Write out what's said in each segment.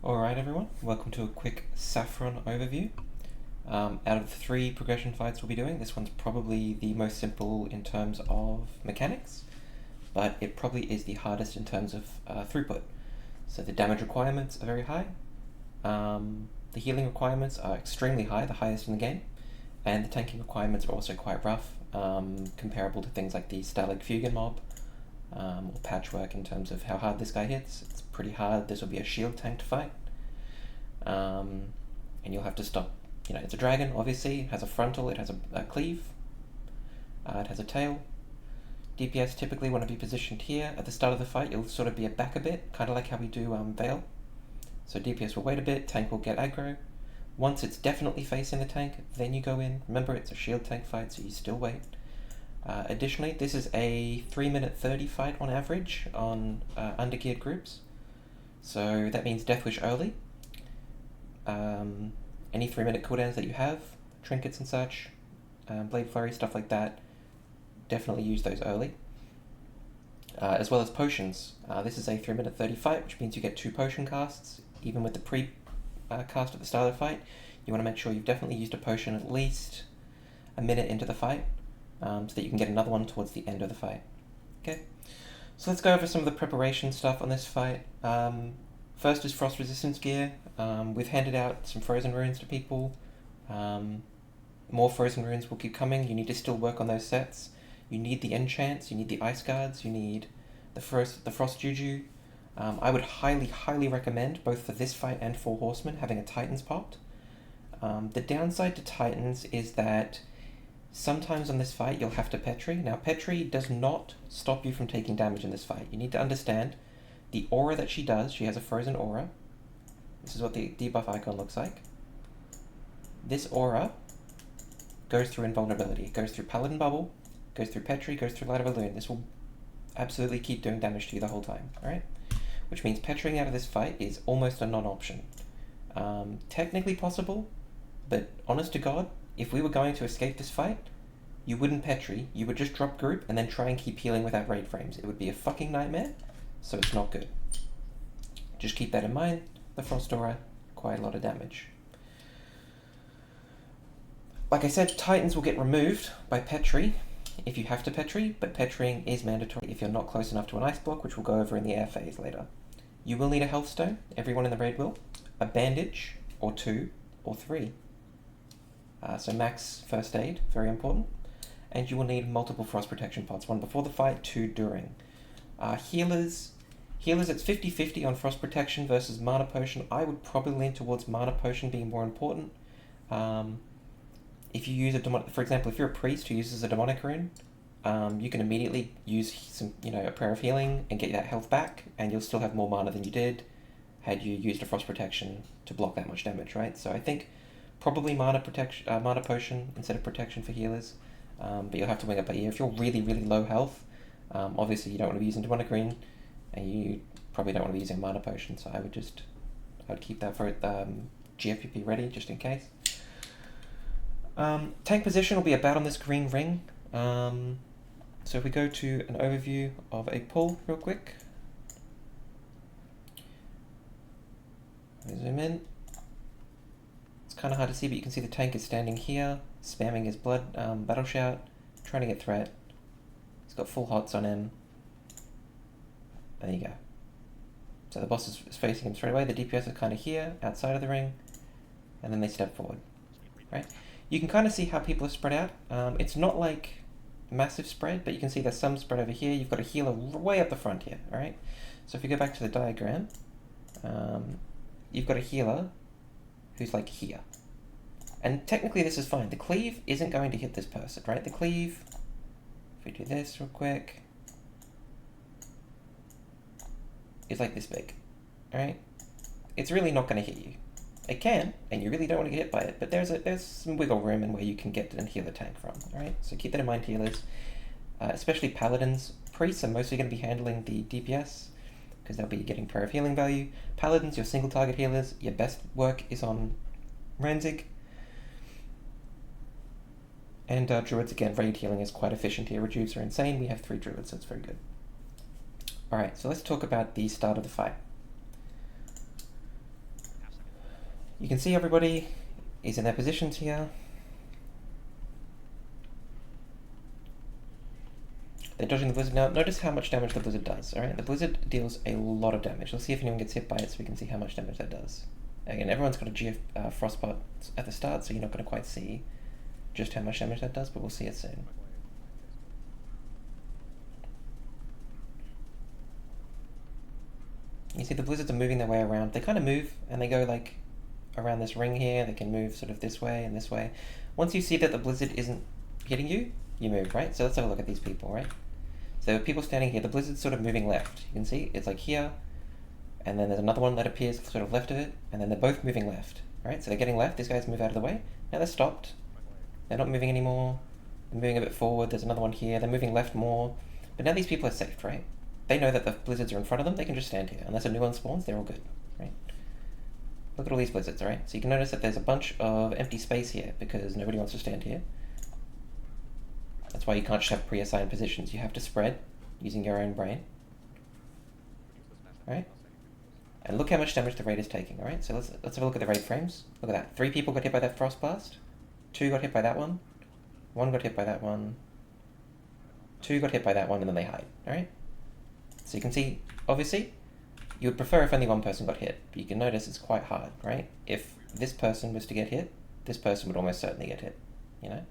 Alright everyone, welcome to a quick Sapphiron overview. Out of the 3 progression fights we'll be doing, this one's probably the most simple in terms of mechanics, but it probably is the hardest in terms of throughput. So the damage requirements are very high, the healing requirements are extremely high, the highest in the game, and the tanking requirements are also quite rough, comparable to things like the Stalag Fugen mob, or Patchwork in terms of how hard this guy hits. It's pretty hard. This will be a shield tank to fight. And you'll have to stop, it's a dragon, obviously. It has a frontal, it has a cleave, it has a tail. DPS typically want to be positioned here. At the start of the fight, you'll sort of be back a bit, kind of like how we do Veil. So DPS will wait a bit, tank will get aggro. Once it's definitely facing the tank, then you go in. Remember, it's a shield tank fight, so you still wait. Additionally, this is a 3-minute 30 fight on average on undergeared groups. So that means Death Wish early. Any 3-minute cooldowns that you have, trinkets and such, Blade Flurry, stuff like that, definitely use those early. As well as potions. This is a 3-minute 30 fight, which means you get 2 potion casts. Even with the pre-cast at the start of the fight, you want to make sure you've definitely used a potion at least a minute into the fight. So that you can get another one towards the end of the fight. Okay, so let's go over some of the preparation stuff on this fight. First is frost resistance gear. We've handed out some frozen runes to people. More frozen runes will keep coming. You need to still work on those sets. You need the enchants, you need the ice guards, you need the frost juju. I would highly recommend, both for this fight and for Horsemen, having a Titans pot. The downside to Titans is that sometimes on this fight you'll have to Petri. Now Petri does not stop you from taking damage in this fight. You need to understand the aura that she does. She has a frozen aura. This is what the debuff icon looks like. This aura goes through invulnerability. It goes through Paladin Bubble, goes through Petri, goes through Light of a Loon. This will absolutely keep doing damage to you the whole time, alright? Which means Petriing out of this fight is almost a non-option. Technically possible, but honest to God, if we were going to escape this fight, you wouldn't Petri, you would just drop group and then try and keep healing without raid frames. It would be a fucking nightmare, so it's not good. Just keep that in mind. The Frost Aura, quite a lot of damage. Like I said, Titans will get removed by Petri if you have to Petri, but Petriing is mandatory if you're not close enough to an ice block, which we'll go over in the air phase later. You will need a health stone, everyone in the raid will, a bandage, or 2, or 3. So max first aid, very important. And you will need multiple frost protection pots, 1 before the fight, 2 during. Healers, it's 50-50 on frost protection versus mana potion. I would probably lean towards mana potion being more important. If you use for example, if you're a priest who uses a demonic rune, you can immediately use a prayer of healing and get that health back, and you'll still have more mana than you did had you used a frost protection to block that much damage, right? So I think probably mana potion instead of protection for healers, but you'll have to wing it by ear. If you're really low health, obviously you don't want to be using demonic rune, and you probably don't want to be using mana potion. So I would keep that for GFPP ready just in case. Tank position will be about on this green ring. So if we go to an overview of a pull real quick, zoom in. It's kind of hard to see, but you can see the tank is standing here, spamming his blood battle shout, trying to get threat. He's got full hots on him. There you go. So the boss is facing him straight away. The DPS is kind of here, outside of the ring, and then they step forward. Right? You can kind of see how people are spread out. It's not like massive spread, but you can see there's some spread over here. You've got a healer way up the front here. All right. So if you go back to the diagram, you've got a healer who's like here. And technically this is fine. The cleave isn't going to hit this person, right? The cleave, if we do this real quick, is like this big, all right? It's really not going to hit you. It can, and you really don't want to get hit by it, but there's some wiggle room in where you can get and heal a tank from, all right? So keep that in mind, healers, especially paladins. Priests are mostly going to be handling the DPS, because they'll be getting prayer of healing value. Paladins, your single target healers, your best work is on Ranzig. And druids, again, raid healing is quite efficient here. Rejuves are insane. We have 3 druids, so it's very good. Alright, so let's talk about the start of the fight. You can see everybody is in their positions here. They're dodging the blizzard now. Notice how much damage the blizzard does, alright? The blizzard deals a lot of damage. Let's see if anyone gets hit by it so we can see how much damage that does. Again, everyone's got a GF frostbot at the start, so you're not going to quite see just how much damage that does, but we'll see it soon. You see the blizzards are moving their way around. They kind of move, and they go like around this ring here. They can move sort of this way and this way. Once you see that the blizzard isn't hitting you, you move, right? So let's have a look at these people, right? So there are people standing here. The blizzard's sort of moving left. You can see it's like here, and then there's another one that appears sort of left of it, and then they're both moving left, right? So they're getting left. These guys move out of the way. Now they're stopped. They're not moving anymore. They're moving a bit forward. There's another one here. They're moving left more. But now these people are safe, right? They know that the blizzards are in front of them. They can just stand here. Unless a new one spawns, they're all good, right? Look at all these blizzards, right? So you can notice that there's a bunch of empty space here because nobody wants to stand here. That's why you can't just have pre-assigned positions. You have to spread using your own brain, right? And look how much damage the raid is taking, alright? So let's have a look at the raid frames. Look at that. 3 people got hit by that frost blast. 2 got hit by that one. 1 got hit by that one. 2 got hit by that one, and then they hide, alright? So you can see, obviously, you would prefer if only one person got hit, but you can notice it's quite hard, right? If this person was to get hit, this person would almost certainly get hit, you know?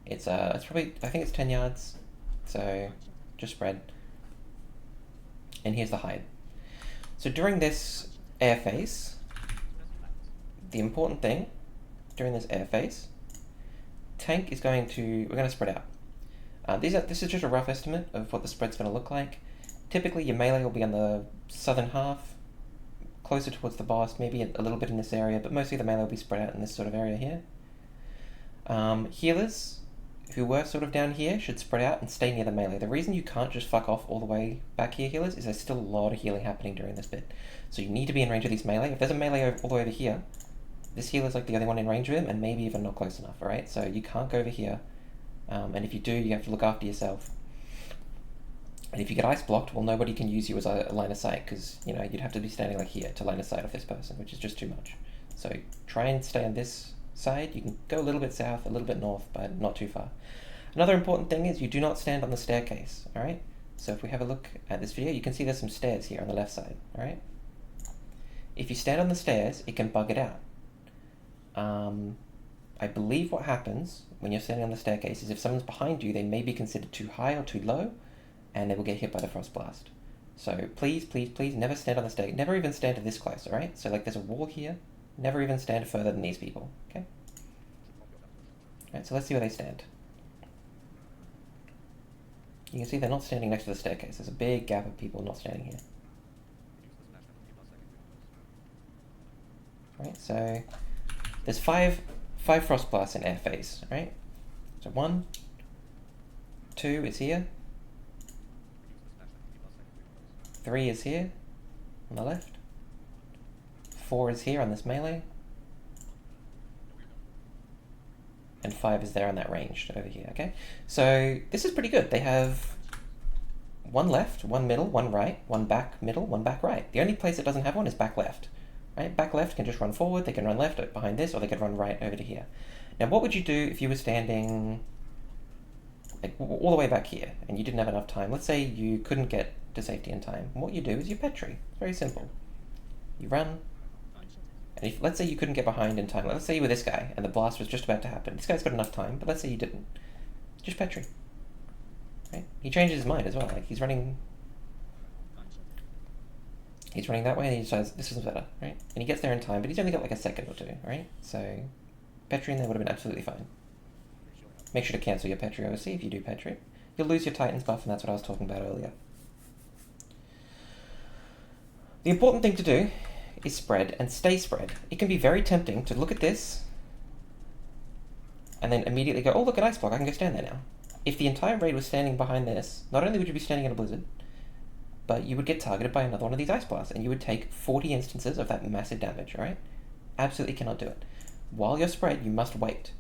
It's probably, I think it's 10 yards, so just spread. And here's the hide. So during this air phase, the important thing during this air phase, tank is going to, we're going to spread out. This is just a rough estimate of what the spread's going to look like. Typically your melee will be on the southern half, closer towards the boss, maybe a little bit in this area, but mostly the melee will be spread out in this sort of area here. Healers, who were sort of down here, should spread out and stay near the melee. The reason you can't just fuck off all the way back here, healers, is there's still a lot of healing happening during this bit. So you need to be in range of these melee. If there's a melee all the way over here, this healer's like the only one in range of him, and maybe even not close enough, alright? So you can't go over here, and if you do, you have to look after yourself. And if you get ice blocked, well, nobody can use you as a line of sight, because, you know, you'd have to be standing like here to line of sight of this person, which is just too much. So try and stay on this side. You can go a little bit south, a little bit north, but not too far. Another important thing is you do not stand on the staircase, alright? So if we have a look at this video, you can see there's some stairs here on the left side, alright? If you stand on the stairs, it can bug it out. I believe what happens when you're standing on the staircase is if someone's behind you, they may be considered too high or too low, and they will get hit by the frost blast. So please, please, please never stand on the staircase. Never even stand this close, alright? So like there's a wall here. Never even stand further than these people, okay? Alright, so let's see where they stand. You can see they're not standing next to the staircase. There's a big gap of people not standing here. Alright, so there's five frost blasts in air phase, right? So 1, 2 is here. 3 is here on the left. 4 is here on this melee. And 5 is there on that ranged over here, okay? So this is pretty good. They have 1 left, 1 middle, 1 right, 1 back middle, 1 back right. The only place it doesn't have one is back left, right? Back left can just run forward, they can run left behind this, or they could run right over to here. Now what would you do if you were standing like all the way back here and you didn't have enough time? Let's say you couldn't get to safety in time. What you do is you petri. It's very simple. You run, and if, let's say you couldn't get behind in time. Let's say you were this guy and the blast was just about to happen. This guy's got enough time, but let's say you didn't. Just petri. Right? He changes his mind as well. Like he's running that way and he decides this isn't better, right? And he gets there in time, but he's only got like a second or two, right? So petri in there would have been absolutely fine. Make sure to cancel your petri OC if you do petri. You'll lose your Titan's buff, and that's what I was talking about earlier. The important thing to do is spread and stay spread. It can be very tempting to look at this and then immediately go, oh look, an ice block, I can go stand there now. If the entire raid was standing behind this, not only would you be standing in a blizzard, but you would get targeted by another one of these ice blasts, and you would take 40 instances of that massive damage, alright? Absolutely cannot do it. While you're spread, you must wait.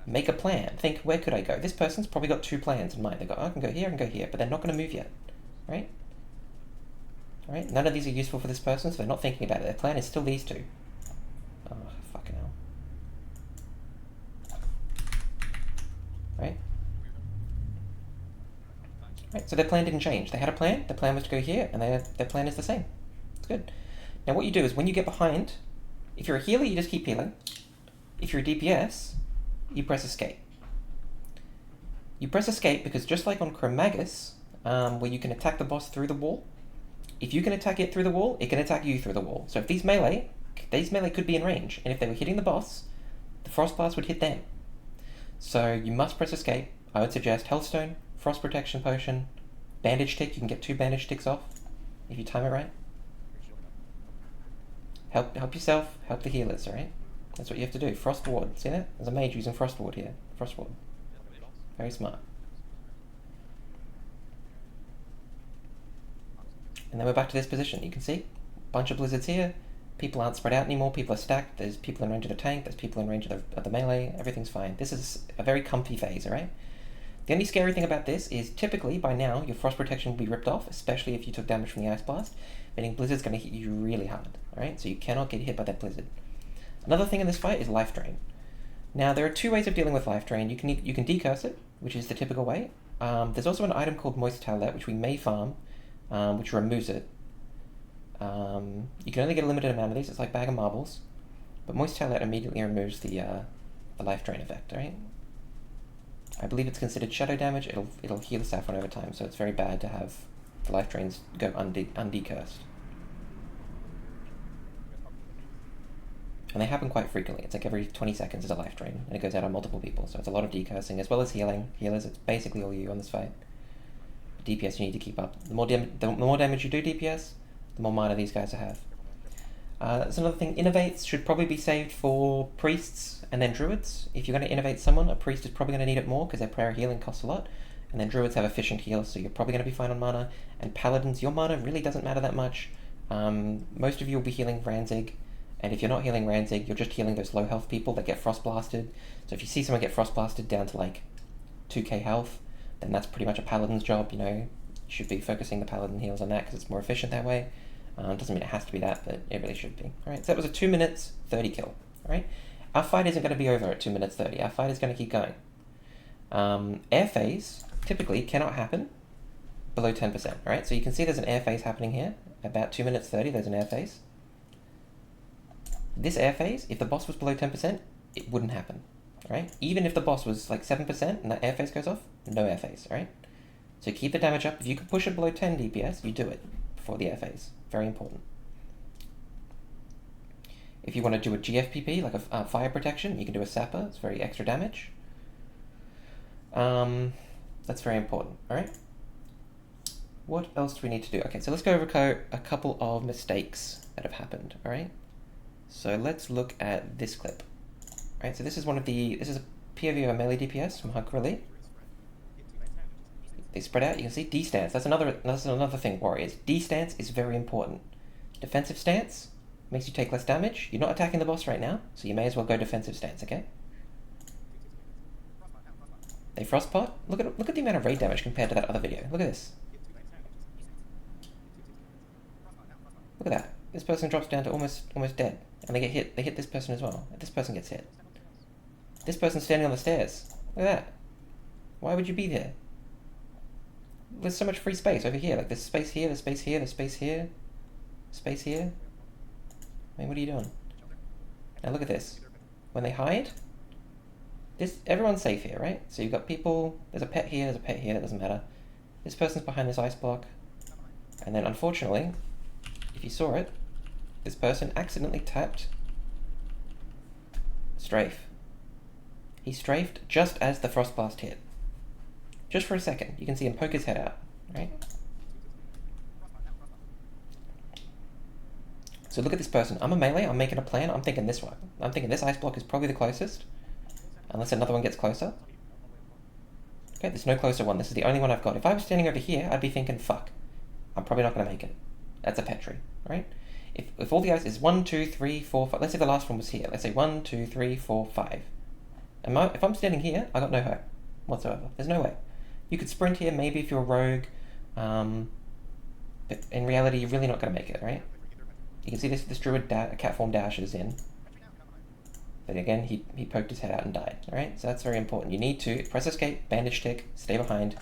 Make a plan. Think, where could I go? This person's probably got 2 plans in mind. They go, oh, I can go here, I can go here, but they're not going to move yet, right? Alright, none of these are useful for this person, so they're not thinking about it. Their plan is still these 2. Right? So their plan didn't change. They had a plan, their plan was to go here, and their plan is the same. It's good. Now what you do is when you get behind, if you're a healer, you just keep healing. If you're a DPS, you press escape. You press escape because just like on Chromagus, where you can attack the boss through the wall, if you can attack it through the wall, it can attack you through the wall. So if these melee could be in range, and if they were hitting the boss, the Frost Blast would hit them. So you must press escape. I would suggest Healthstone, Frost Protection Potion, Bandage Stick. You can get 2 Bandage Sticks off if you time it right. Help yourself, help the healers, alright? That's what you have to do. Frost Ward, see that? There's a mage using Frost Ward here. Frost Ward. Very smart. And then we're back to this position. You can see, bunch of blizzards here. People aren't spread out anymore. People are stacked. There's people in range of the tank. There's people in range of the melee. Everything's fine. This is a very comfy phase, alright? The only scary thing about this is typically by now your frost protection will be ripped off, especially if you took damage from the ice blast, meaning blizzard's going to hit you really hard, alright? So you cannot get hit by that blizzard. Another thing in this fight is life drain. Now there are 2 ways of dealing with life drain. You can decurse it, which is the typical way. There's also an item called Moist Towelette, which we may farm, which removes it. You can only get a limited amount of these. It's like Bag of Marbles, but Moist Towelette immediately removes the life drain effect. Alright. I believe it's considered shadow damage. It'll heal the Sapphiron over time, so it's very bad to have the life drains go undecursed. And they happen quite frequently. It's like every 20 seconds is a life drain, and it goes out on multiple people, so it's a lot of decursing, as well as healing. Healers, it's basically all you on this fight. DPS you need to keep up. The more damage you do DPS, the more mana these guys have. That's another thing. Innovates should probably be saved for priests and then druids. If you're going to innovate someone, a priest is probably going to need it more because their prayer healing costs a lot. And then druids have efficient heals, so you're probably going to be fine on mana. And paladins, your mana really doesn't matter that much. Most of you will be healing Ranzig. And if you're not healing Ranzig, you're just healing those low health people that get frost blasted. So if you see someone get frost blasted down to like 2k health, then that's pretty much a paladin's job, you know. You should be focusing the paladin heals on that because it's more efficient that way. Doesn't mean it has to be that, but it really should be. Alright, so that was a 2 minutes 30 kill. Alright, our fight isn't going to be over at 2 minutes 30. Our fight is going to keep going. Air phase typically cannot happen below 10%. Alright, so you can see there's an air phase happening here. About 2 minutes 30, there's an air phase. This air phase, if the boss was below 10%, it wouldn't happen. Alright, even if the boss was like 7% and that air phase goes off, no air phase. Alright, so keep the damage up. If you can push it below 10 DPS, you do it before the air phase. Very important. If you want to do a GFPP, like a fire protection, you can do a Sapper. It's very extra damage. That's very important. Alright. What else do we need to do? Okay, so let's go over a couple of mistakes that have happened. Alright. So let's look at this clip. Alright, so this is a POV of a melee DPS from Hardcore Elite. They spread out, you can see D-stance. That's another thing, warriors. D-stance is very important. Defensive stance makes you take less damage. You're not attacking the boss right now, so you may as well go defensive stance, okay? They frostpot. Look at the amount of raid damage compared to that other video. Look at this. Look at that. This person drops down to almost dead. And they get hit. They hit this person as well. This person gets hit. This person's standing on the stairs. Look at that. Why would you be there? There's so much free space over here. Like, there's space here, there's space here, there's space here, space here. I mean, what are you doing? Now look at this. When they hide, everyone's safe here, right? So you've got people, there's a pet here, that doesn't matter. This person's behind this ice block. And then unfortunately, if you saw it, this person accidentally tapped strafe. He strafed just as the frost blast hit. Just for a second, you can see him poke his head out, right? So look at this person. I'm a melee, I'm making a plan, I'm thinking this one. I'm thinking this ice block is probably the closest, unless another one gets closer. Okay, there's no closer one, this is the only one I've got. If I was standing over here, I'd be thinking, fuck, I'm probably not going to make it. That's a Petri, right? If all the ice is 1, 2, 3, 4, 5, let's say the last one was here. Let's say 1, 2, 3, 4, 5. If I'm standing here, I got no hope whatsoever. There's no way. You could sprint here, maybe if you're a rogue, but in reality, you're really not going to make it, right? You can see this druid cat form dashes in. But again, he poked his head out and died, alright? So that's very important. You need to press escape, bandage stick, stay behind.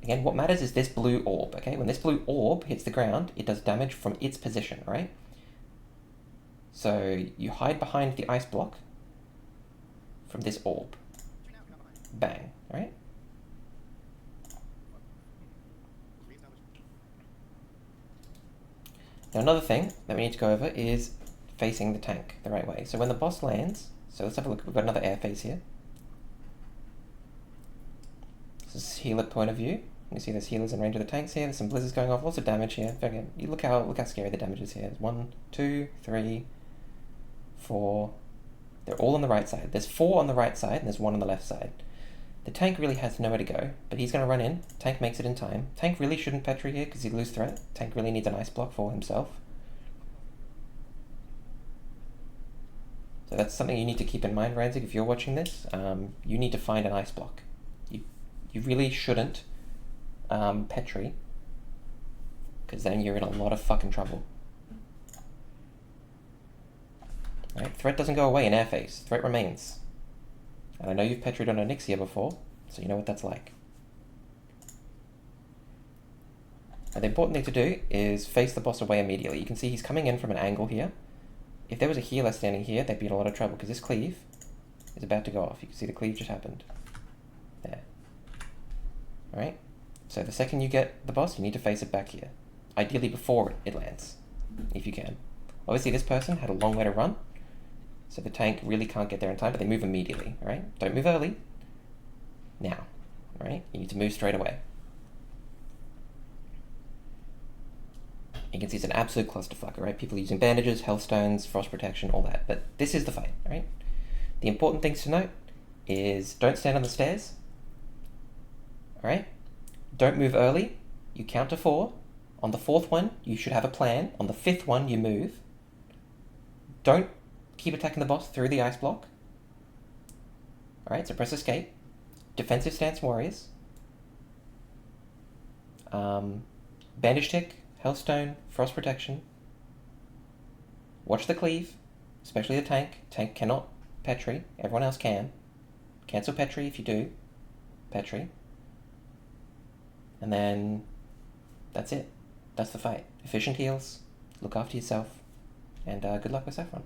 Again, what matters is this blue orb, okay? When this blue orb hits the ground, it does damage from its position, right? So you hide behind the ice block from this orb. Bang, right? Now another thing that we need to go over is facing the tank the right way. So when the boss lands, so let's have a look, we've got another air phase here. This is healer point of view. You can see there's healers in range of the tanks here, there's some blizzards going off, lots of damage here. Again, you look how scary the damage is here. 1, 2, 3, 4. They're all on the right side. There's 4 on the right side and there's 1 on the left side. The tank really has nowhere to go, but he's going to run in. Tank makes it in time. Tank really shouldn't Petri here because he'd lose threat. Tank really needs an ice block for himself. So that's something you need to keep in mind, Ranzig, if you're watching this. You need to find an ice block. You really shouldn't Petri, because then you're in a lot of fucking trouble. Right? Threat doesn't go away in air phase. Threat remains. And I know you've Petried on Onyxia before, so you know what that's like. And the important thing to do is face the boss away immediately. You can see he's coming in from an angle here. If there was a healer standing here, they'd be in a lot of trouble, because this cleave is about to go off. You can see the cleave just happened. There. Alright? So the second you get the boss, you need to face it back here. Ideally before it lands, if you can. Obviously this person had a long way to run, so the tank really can't get there in time, but they move immediately, alright? Don't move early. Now, alright? You need to move straight away. You can see it's an absolute clusterfuck, right? People using bandages, health stones, frost protection, all that. But this is the fight, right? The important things to note is don't stand on the stairs, alright? Don't move early. You count to 4. On the 4th one, you should have a plan. On the 5th one, you move. Don't keep attacking the boss through the ice block. Alright, so press escape. Defensive stance warriors. Bandage tick, healthstone, frost protection. Watch the cleave, especially the tank. Tank cannot Petri, everyone else can. Cancel Petri if you do. Petri. And then that's it. That's the fight. Efficient heals, look after yourself, and good luck with Sapphiron.